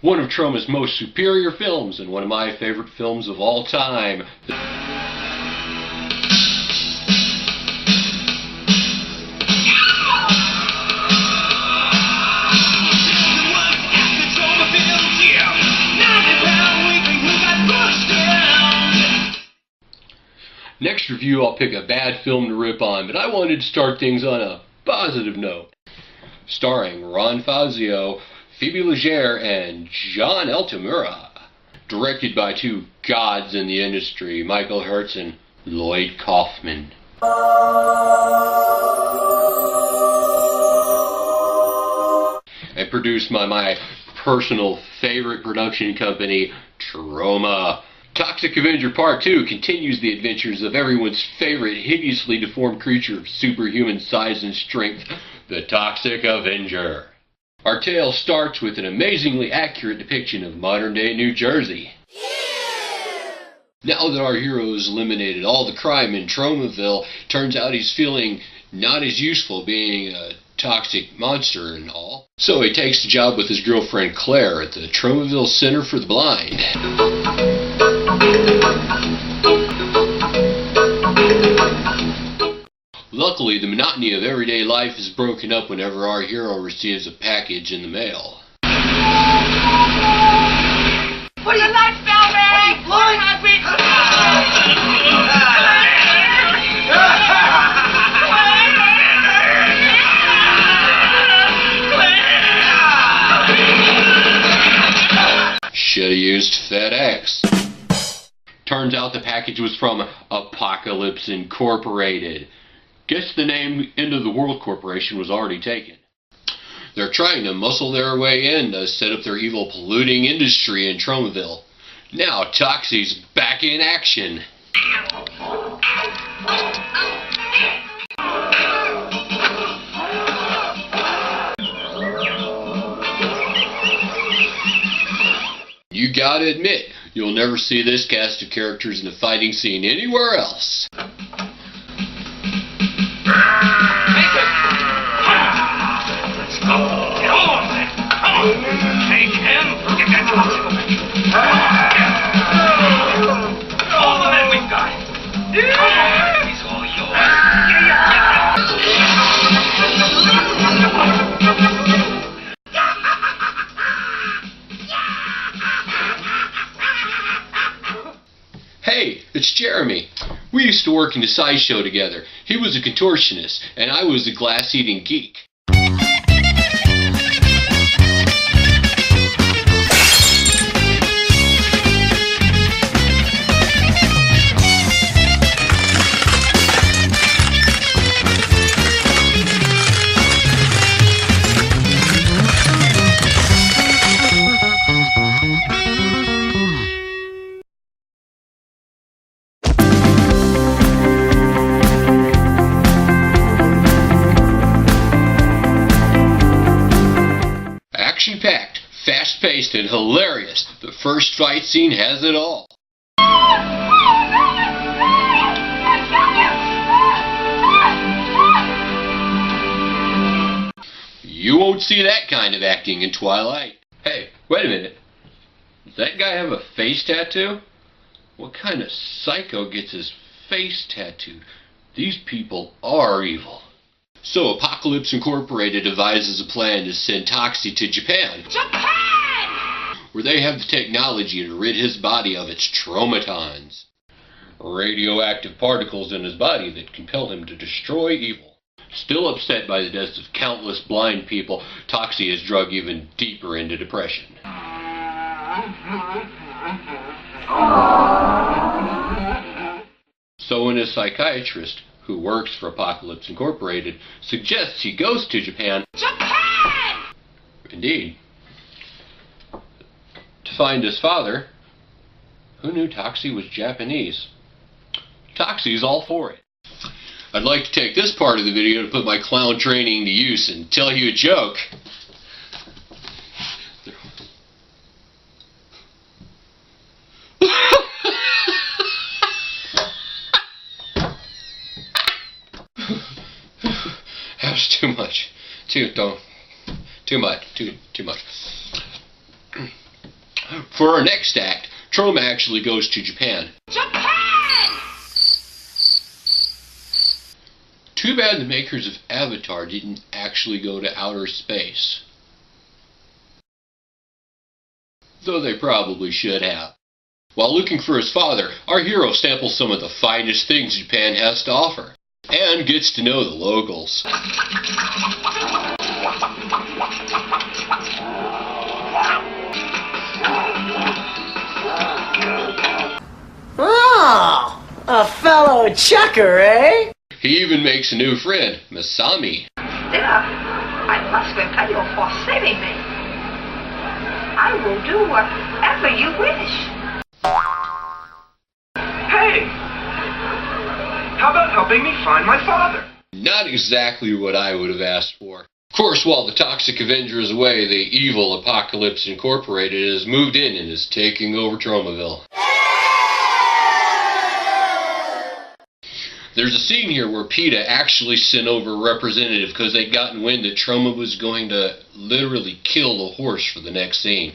One of Troma's most superior films, and one of my favorite films of all time. Next review, I'll pick a bad film to rip on, but I wanted to start things on a positive note. Starring Ron Fazio, Phoebe Legere, and John Altamura. Directed by two gods in the industry, Michael Hertz and Lloyd Kaufman. And produced by my personal favorite production company, Troma. Toxic Avenger Part 2 continues the adventures of everyone's favorite hideously deformed creature of superhuman size and strength, the Toxic Avenger. Our tale starts with an amazingly accurate depiction of modern-day New Jersey. Now that our hero has eliminated all the crime in Tromaville, turns out he's feeling not as useful, being a toxic monster and all. So he takes the job with his girlfriend Claire at the Tromaville Center for the Blind. Luckily, the monotony of everyday life is broken up whenever our hero receives a package in the mail. What are you nuts now, man? Should've used FedEx. Turns out the package was from Apocalypse Incorporated. Guess the name End of the World Corporation was already taken. They're trying to muscle their way in to set up their evil polluting industry in Tromaville. Now Toxie's back in action. You gotta admit, you'll never see this cast of characters in a fighting scene anywhere else. Take him! Get that toxic Avenger! All the men we've got! He's all yours! Hey, it's Jeremy. We used to work in a sideshow together. He was a contortionist, and I was a glass-eating geek. Action-packed, fast-paced, and hilarious, the first fight scene has it all. You won't see that kind of acting in Twilight. Hey, wait a minute. Does that guy have a face tattoo? What kind of psycho gets his face tattooed? These people are evil. So Apocalypse Incorporated devises a plan to send Toxie to Japan. Where they have the technology to rid his body of its traumatons. Radioactive particles in his body that compel him to destroy evil. Still upset by the deaths of countless blind people, Toxie is drugged even deeper into depression. So when his psychiatrist, who works for Apocalypse Incorporated, suggests he goes to Japan, indeed, to find his father, who knew Toxie was Japanese? Toxie's all for it. I'd like to take this part of the video to put my clown training to use and tell you a joke. That was too much. Too much. For our next act, Troma actually goes to Japan. Too bad the makers of Avatar didn't actually go to outer space. Though they probably should have. While looking for his father, our hero samples some of the finest things Japan has to offer, and gets to know the locals. Oh, a fellow chucker, eh? He even makes a new friend, Masami. I must repay you for saving me. I will do whatever you wish. Hey! How about helping me find my father? Not exactly what I would have asked for. Of course, while the Toxic Avenger is away, the evil Apocalypse Incorporated has moved in and is taking over Tromaville. There's a scene here where PETA actually sent over a representative because they'd gotten wind that Troma was going to literally kill the horse for the next scene.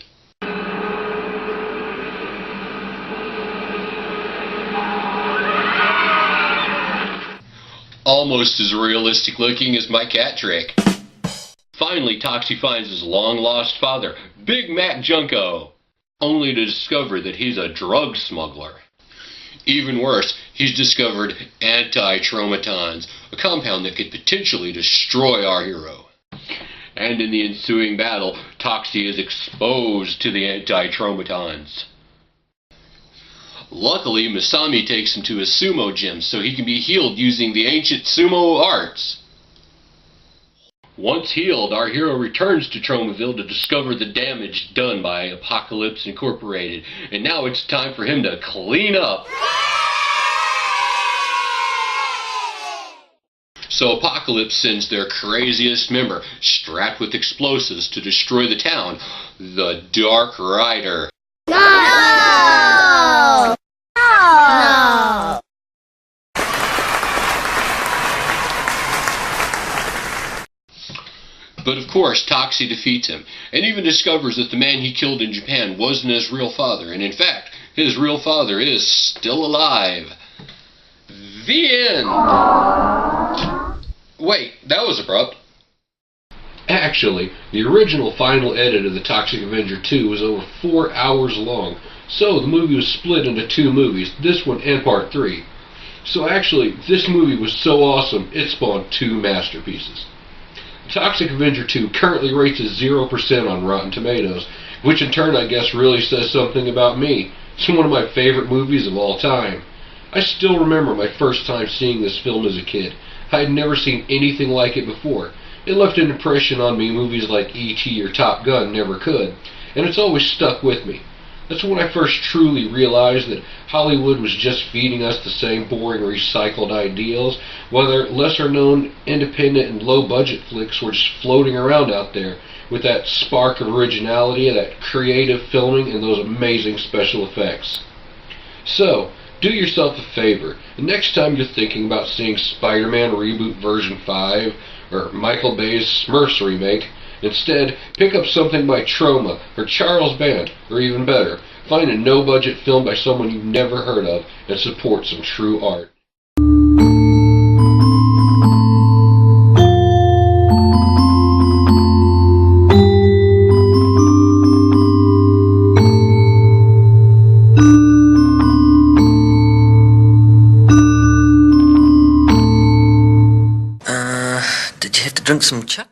Almost as realistic looking as my cat trick. Finally, Toxie finds his long-lost father, Big Mac Junko, only to discover that he's a drug smuggler. Even worse, he's discovered anti-tromatons, a compound that could potentially destroy our hero. And in the ensuing battle, Toxie is exposed to the anti-tromatons. Luckily, Masami takes him to his sumo gym so he can be healed using the ancient sumo arts. Once healed, our hero returns to Tromaville to discover the damage done by Apocalypse Incorporated, and now it's time for him to clean up. So Apocalypse sends their craziest member, strapped with explosives, to destroy the town, the Dark Rider. No! No! But of course, Toxie defeats him, and even discovers that the man he killed in Japan wasn't his real father, and in fact, his real father is still alive. The end! Wait, that was abrupt. Actually, the original final edit of the Toxic Avenger 2 was over 4 hours long, so the movie was split into 2 movies, this one and part 3. So actually, this movie was so awesome, it spawned 2 masterpieces. Toxic Avenger 2 currently rates as 0% on Rotten Tomatoes, which in turn I guess really says something about me. It's one of my favorite movies of all time. I still remember my first time seeing this film as a kid. I had never seen anything like it before. It left an impression on me movies like E.T. or Top Gun never could, and it's always stuck with me. That's when I first truly realized that Hollywood was just feeding us the same boring recycled ideals, while their lesser-known, independent, and low-budget flicks were just floating around out there with that spark of originality, that creative filming, and those amazing special effects. So, do yourself a favor, and next time you're thinking about seeing Spider-Man Reboot version 5, or Michael Bay's Smurfs remake, instead, pick up something by Troma, or Charles Band, or even better, find a no-budget film by someone you've never heard of, and support some true art. Did you have to drink some chuck?